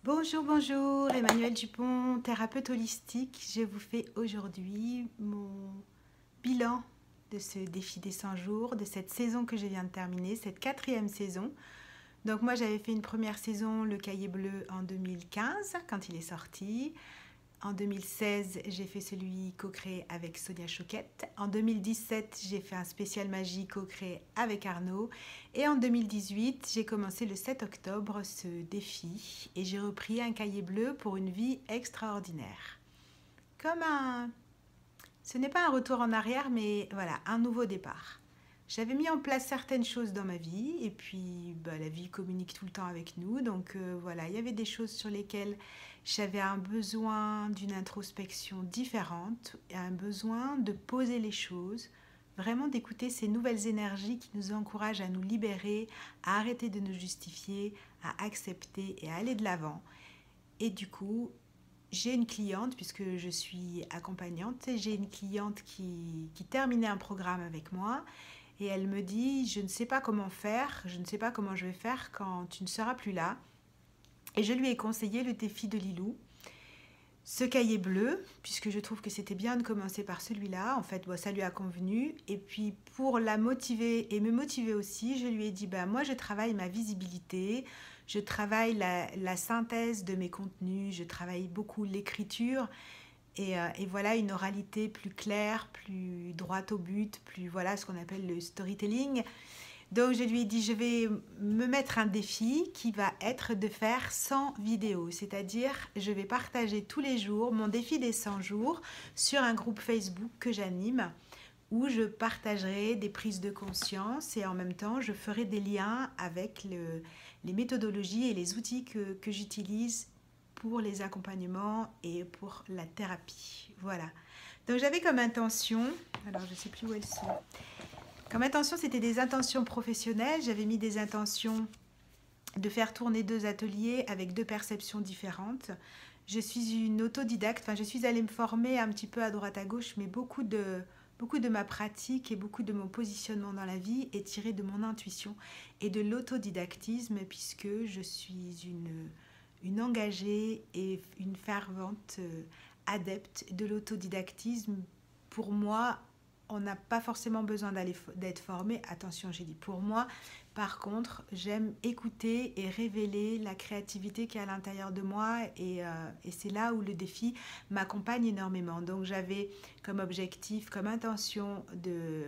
Bonjour, bonjour, Emmanuel Dupont, thérapeute holistique. Je vous fais aujourd'hui mon bilan de ce défi des 100 jours, de cette saison que je viens de terminer, cette quatrième saison. Donc moi j'avais fait une première saison, le Cahier bleu, en 2015, quand il est sorti. En 2016, j'ai fait celui co-créé avec Sonia Choquette. En 2017, j'ai fait un spécial magie co-créé avec Arnaud. Et en 2018, j'ai commencé le 7 octobre ce défi et j'ai repris un cahier bleu pour une vie extraordinaire. Comme un... Ce n'est pas un retour en arrière, mais voilà, un nouveau départ. J'avais mis en place certaines choses dans ma vie et puis la vie communique tout le temps avec nous. Donc voilà, il y avait des choses sur lesquelles j'avais un besoin d'une introspection différente, un besoin de poser les choses, vraiment d'écouter ces nouvelles énergies qui nous encouragent à nous libérer, à arrêter de nous justifier, à accepter et à aller de l'avant. Et du coup, j'ai une cliente, puisque je suis accompagnante, j'ai une cliente qui terminait un programme avec moi et elle me dit, je ne sais pas comment faire, je ne sais pas comment je vais faire quand tu ne seras plus là. Et je lui ai conseillé le défi de Lilou, ce cahier bleu, puisque je trouve que c'était bien de commencer par celui-là. En fait, ça lui a convenu. Et puis, pour la motiver et me motiver aussi, je lui ai dit, moi, je travaille ma visibilité, je travaille la synthèse de mes contenus, je travaille beaucoup l'écriture. Et voilà, une oralité plus claire, plus droite au but, plus voilà ce qu'on appelle le storytelling. Donc je lui ai dit, je vais me mettre un défi qui va être de faire 100 vidéos. C'est-à-dire, je vais partager tous les jours mon défi des 100 jours sur un groupe Facebook que j'anime où je partagerai des prises de conscience et en même temps, je ferai des liens avec les méthodologies et les outils que j'utilise pour les accompagnements et pour la thérapie. Voilà. Donc j'avais comme intention, alors je ne sais plus où elles sont, comme intention, c'était des intentions professionnelles. J'avais mis des intentions de faire tourner 2 ateliers avec 2 perceptions différentes. Je suis une autodidacte, enfin je suis allée me former un petit peu à droite à gauche, mais beaucoup de ma pratique et beaucoup de mon positionnement dans la vie est tiré de mon intuition et de l'autodidactisme, puisque je suis une engagée et une fervente adepte de l'autodidactisme. Pour moi, on n'a pas forcément besoin d'être formé. Attention, j'ai dit pour moi. Par contre, j'aime écouter et révéler la créativité qui est à l'intérieur de moi et c'est là où le défi m'accompagne énormément. Donc j'avais comme objectif, comme intention de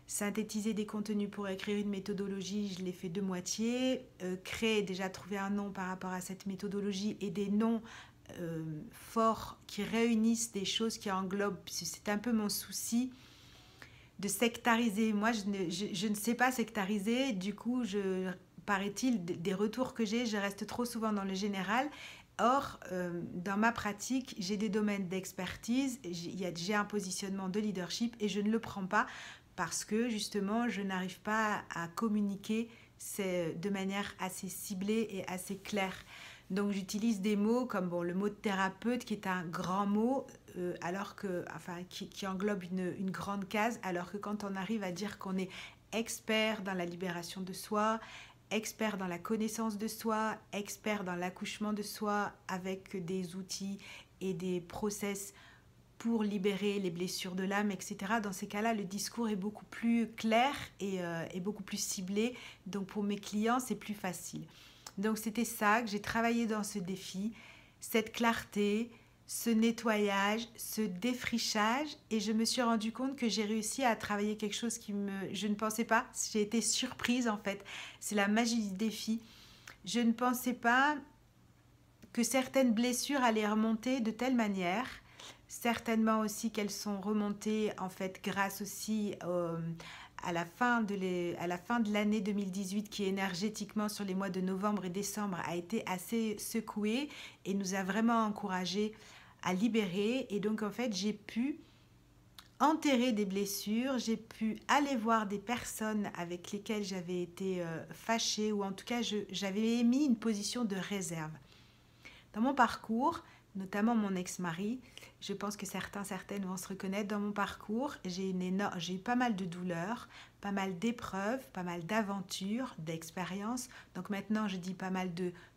synthétiser des contenus pour écrire une méthodologie. Je l'ai fait de moitié. Créer, déjà trouver un nom par rapport à cette méthodologie et des noms forts qui réunissent des choses qui englobent. C'est un peu mon souci de sectariser. Moi, je ne sais pas sectariser. Du coup, paraît-il, des retours que j'ai, je reste trop souvent dans le général. Or, dans ma pratique, j'ai des domaines d'expertise, j'ai un positionnement de leadership et je ne le prends pas parce que justement, je n'arrive pas à communiquer de manière assez ciblée et assez claire. Donc j'utilise des mots comme le mot de thérapeute qui est un grand mot alors que, qui englobe une grande case, alors que quand on arrive à dire qu'on est expert dans la libération de soi, expert dans la connaissance de soi, expert dans l'accouchement de soi avec des outils et des process pour libérer les blessures de l'âme, etc. Dans ces cas-là, le discours est beaucoup plus clair et beaucoup plus ciblé. Donc pour mes clients, c'est plus facile. Donc c'était ça que j'ai travaillé dans ce défi, cette clarté, ce nettoyage, ce défrichage, et je me suis rendu compte que j'ai réussi à travailler quelque chose je ne pensais pas. J'ai été surprise en fait. C'est la magie du défi. Je ne pensais pas que certaines blessures allaient remonter de telle manière. Certainement aussi qu'elles sont remontées en fait grâce aussi à la fin de l'année 2018 qui énergétiquement sur les mois de novembre et décembre a été assez secouée et nous a vraiment encouragés à libérer. Et donc en fait j'ai pu enterrer des blessures, j'ai pu aller voir des personnes avec lesquelles j'avais été fâchée ou en tout cas j'avais émis une position de réserve. Dans mon parcours, notamment mon ex-mari. Je pense que certaines vont se reconnaître dans mon parcours. J'ai eu pas mal de douleurs, pas mal d'épreuves, pas mal d'aventures, d'expériences. Donc maintenant, je dis pas mal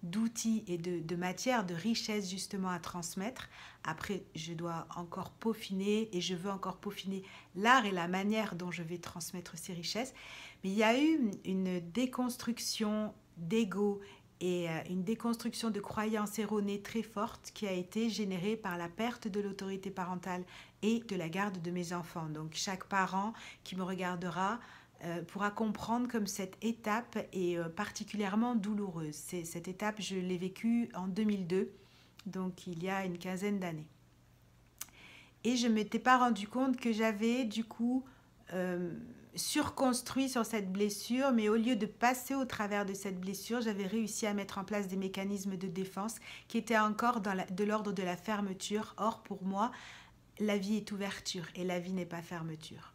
d'outils et de matières, de richesses justement à transmettre. Après, je dois encore peaufiner et je veux encore peaufiner l'art et la manière dont je vais transmettre ces richesses. Mais il y a eu une déconstruction d'ego et une déconstruction de croyances erronées très forte qui a été générée par la perte de l'autorité parentale et de la garde de mes enfants. Donc chaque parent qui me regardera pourra comprendre comme cette étape est particulièrement douloureuse. Cette étape, je l'ai vécue en 2002, donc il y a une quinzaine d'années. Et je ne m'étais pas rendu compte que j'avais du coup surconstruit sur cette blessure, mais au lieu de passer au travers de cette blessure, j'avais réussi à mettre en place des mécanismes de défense qui étaient encore de l'ordre de la fermeture. Or, pour moi, la vie est ouverture et la vie n'est pas fermeture.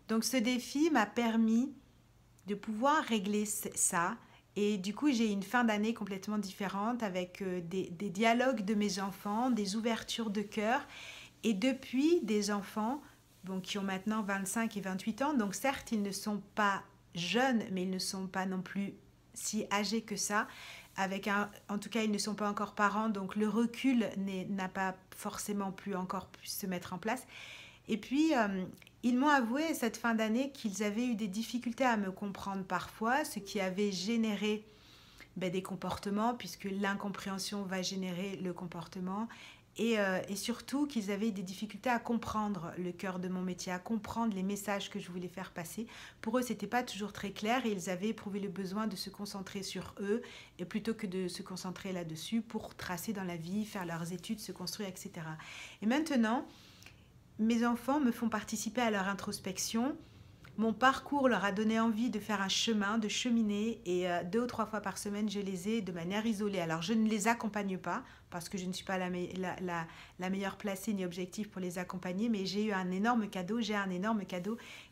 Donc ce défi m'a permis de pouvoir régler ça. Et du coup, j'ai une fin d'année complètement différente avec des dialogues de mes enfants, des ouvertures de cœur. Et depuis, des enfants qui ont maintenant 25 et 28 ans. Donc certes, ils ne sont pas jeunes, mais ils ne sont pas non plus si âgés que ça. En tout cas, ils ne sont pas encore parents, donc le recul n'a pas forcément pu se mettre en place. Et puis, ils m'ont avoué cette fin d'année qu'ils avaient eu des difficultés à me comprendre parfois, ce qui avait généré des comportements, puisque l'incompréhension va générer le comportement. Et surtout qu'ils avaient des difficultés à comprendre le cœur de mon métier, à comprendre les messages que je voulais faire passer. Pour eux, ce n'était pas toujours très clair et ils avaient éprouvé le besoin de se concentrer sur eux et plutôt que de se concentrer là-dessus pour tracer dans la vie, faire leurs études, se construire, etc. Et maintenant, mes enfants me font participer à leur introspection. Mon parcours leur a donné envie de faire un chemin, de cheminer et 2 ou 3 fois par semaine, je les ai de manière isolée. Alors, je ne les accompagne pas parce que je ne suis pas la meilleure placée ni objective pour les accompagner, mais j'ai un énorme cadeau,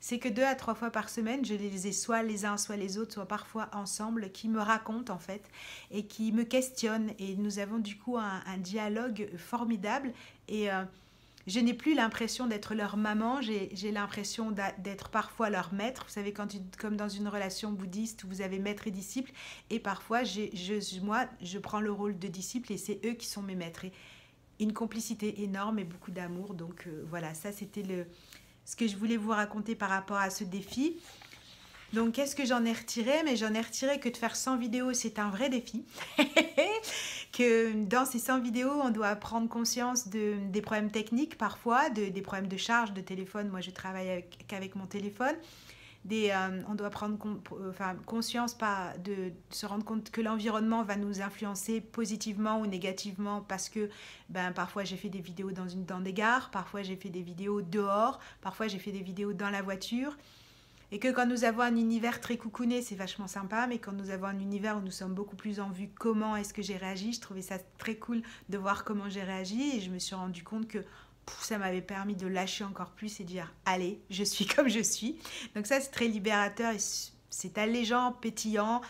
c'est que 2 à 3 fois par semaine, je les ai soit les uns, soit les autres, soit parfois ensemble, qui me racontent en fait et qui me questionnent. Et nous avons du coup un dialogue formidable et je n'ai plus l'impression d'être leur maman, j'ai l'impression d'être parfois leur maître. Vous savez, comme dans une relation bouddhiste où vous avez maître et disciple, et parfois, moi, je prends le rôle de disciple et c'est eux qui sont mes maîtres. Et une complicité énorme et beaucoup d'amour. Donc voilà, ça c'était ce que je voulais vous raconter par rapport à ce défi. Donc, qu'est-ce que j'en ai retiré? Mais j'en ai retiré que de faire 100 vidéos, c'est un vrai défi. Que dans ces 100 vidéos, on doit prendre conscience des problèmes techniques parfois, des problèmes de charge de téléphone. Moi, je travaille qu'avec mon téléphone. On doit prendre conscience de se rendre compte que l'environnement va nous influencer positivement ou négativement parce que parfois j'ai fait des vidéos dans des gares, parfois j'ai fait des vidéos dehors, parfois j'ai fait des vidéos dans la voiture. Et que quand nous avons un univers très coucouné, c'est vachement sympa, mais quand nous avons un univers où nous sommes beaucoup plus en vue, comment est-ce que j'ai réagi? Je trouvais ça très cool de voir comment j'ai réagi et je me suis rendu compte que ça m'avait permis de lâcher encore plus et de dire « Allez, je suis comme je suis ». Donc ça, c'est très libérateur et c'est allégeant, pétillant.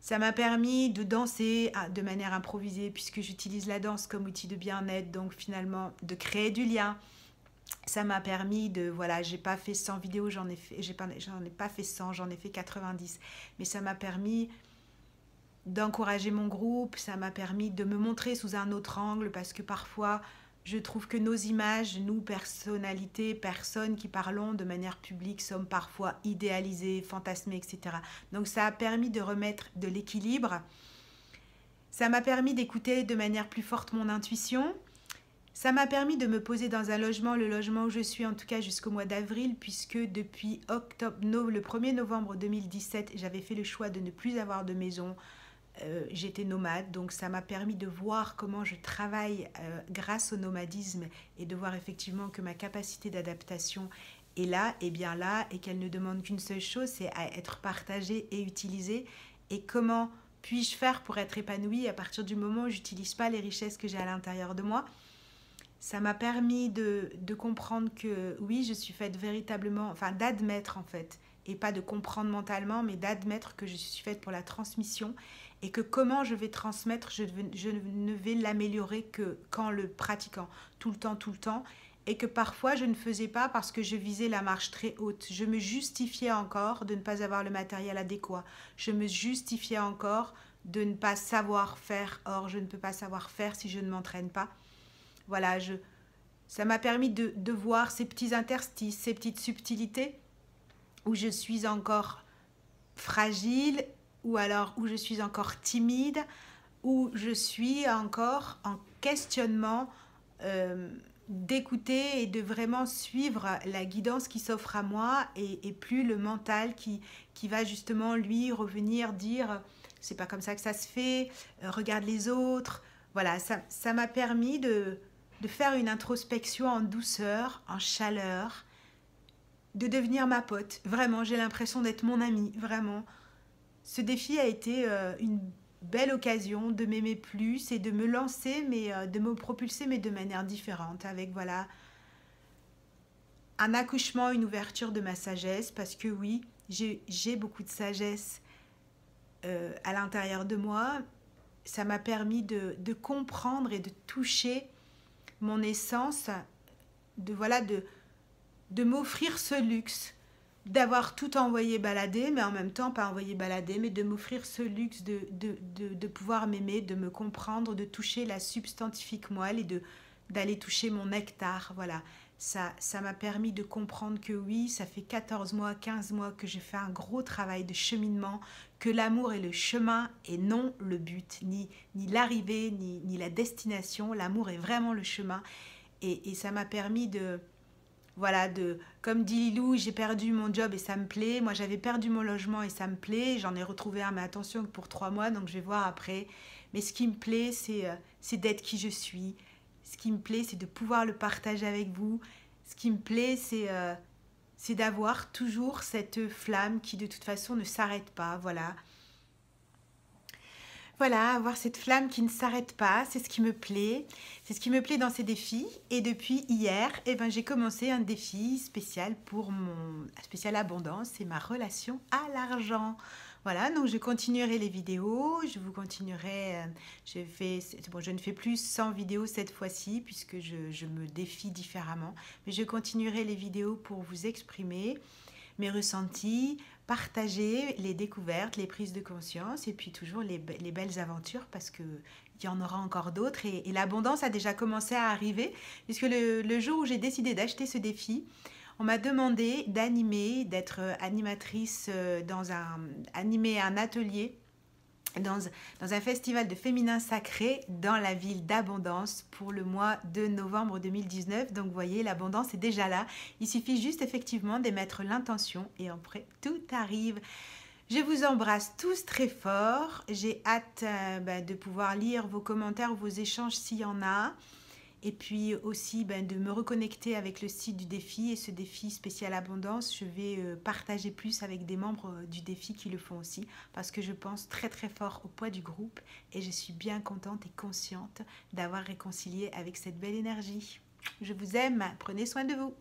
Ça m'a permis de danser de manière improvisée puisque j'utilise la danse comme outil de bien-être, donc finalement de créer du lien. Ça m'a permis j'ai pas fait 100 vidéos, j'en ai pas fait 100, j'en ai fait 90. Mais ça m'a permis d'encourager mon groupe, ça m'a permis de me montrer sous un autre angle parce que parfois, je trouve que nos images, nous, personnalités, personnes qui parlons de manière publique, sommes parfois idéalisées, fantasmées, etc. Donc ça a permis de remettre de l'équilibre. Ça m'a permis d'écouter de manière plus forte mon intuition. Ça m'a permis de me poser dans un logement, le logement où je suis en tout cas jusqu'au mois d'avril, puisque depuis le 1er novembre 2017, j'avais fait le choix de ne plus avoir de maison. J'étais nomade, donc ça m'a permis de voir comment je travaille grâce au nomadisme et de voir effectivement que ma capacité d'adaptation est là, et bien là, et qu'elle ne demande qu'une seule chose, c'est à être partagée et utilisée. Et comment puis-je faire pour être épanouie à partir du moment où je n'utilise pas les richesses que j'ai à l'intérieur de moi? Ça m'a permis de comprendre que oui, je suis faite véritablement, d'admettre en fait, et pas de comprendre mentalement, mais d'admettre que je suis faite pour la transmission et que comment je vais transmettre, je ne vais l'améliorer que qu'en le pratiquant tout le temps, et que parfois je ne faisais pas parce que je visais la marche très haute. Je me justifiais encore de ne pas avoir le matériel adéquat. Je me justifiais encore de ne pas savoir faire. Or, je ne peux pas savoir faire si je ne m'entraîne pas. Voilà, ça m'a permis de voir ces petits interstices, ces petites subtilités où je suis encore fragile, ou alors où je suis encore timide, où je suis encore en questionnement, d'écouter et de vraiment suivre la guidance qui s'offre à moi, et plus le mental qui va justement lui revenir dire c'est pas comme ça que ça se fait, regarde les autres. Voilà, ça m'a permis de faire une introspection en douceur, en chaleur, de devenir ma pote. Vraiment, j'ai l'impression d'être mon amie, vraiment. Ce défi a été une belle occasion de m'aimer plus et de me lancer, mais de me propulser, mais de manière différente, avec voilà un accouchement, une ouverture de ma sagesse, parce que oui, j'ai beaucoup de sagesse à l'intérieur de moi. Ça m'a permis de comprendre et de toucher mon essence, de m'offrir ce luxe, d'avoir tout envoyé balader, mais en même temps pas envoyé balader, mais de m'offrir ce luxe de pouvoir m'aimer, de me comprendre, de toucher la substantifique moelle et d'aller toucher mon nectar. Voilà, ça m'a permis de comprendre que oui, ça fait 14 mois, 15 mois que j'ai fait un gros travail de cheminement, que l'amour est le chemin et non le but, ni l'arrivée, ni la destination. L'amour est vraiment le chemin, et ça m'a permis voilà, comme dit Lilou, j'ai perdu mon job et ça me plaît. Moi, j'avais perdu mon logement et ça me plaît. J'en ai retrouvé un, mais attention, que pour 3 mois, donc je vais voir après. Mais ce qui me plaît, c'est d'être qui je suis. Ce qui me plaît, c'est de pouvoir le partager avec vous. Ce qui me plaît, c'est d'avoir toujours cette flamme qui, de toute façon, ne s'arrête pas. Voilà. Voilà, avoir cette flamme qui ne s'arrête pas, c'est ce qui me plaît. C'est ce qui me plaît dans ces défis. Et depuis hier, j'ai commencé un défi spécial pour mon spécial abondance, c'est ma relation à l'argent. Voilà, donc je continuerai les vidéos, je vous continuerai, je ne fais plus 100 vidéos cette fois-ci puisque je me défie différemment, mais je continuerai les vidéos pour vous exprimer mes ressentis, partager les découvertes, les prises de conscience, et puis toujours les belles aventures, parce qu'il y en aura encore d'autres, et l'abondance a déjà commencé à arriver, puisque le jour où j'ai décidé d'acheter ce défi, on m'a demandé d'animer, d'être animatrice, animer un atelier dans un festival de féminin sacré dans la ville d'Abondance pour le mois de novembre 2019. Donc vous voyez, l'abondance est déjà là. Il suffit juste effectivement d'émettre l'intention et après tout arrive. Je vous embrasse tous très fort. J'ai hâte de pouvoir lire vos commentaires, vos échanges s'il y en a. Et puis aussi de me reconnecter avec le site du défi, et ce défi spécial abondance, je vais partager plus avec des membres du défi qui le font aussi, parce que je pense très très fort au poids du groupe, et je suis bien contente et consciente d'avoir réconcilié avec cette belle énergie. Je vous aime, prenez soin de vous.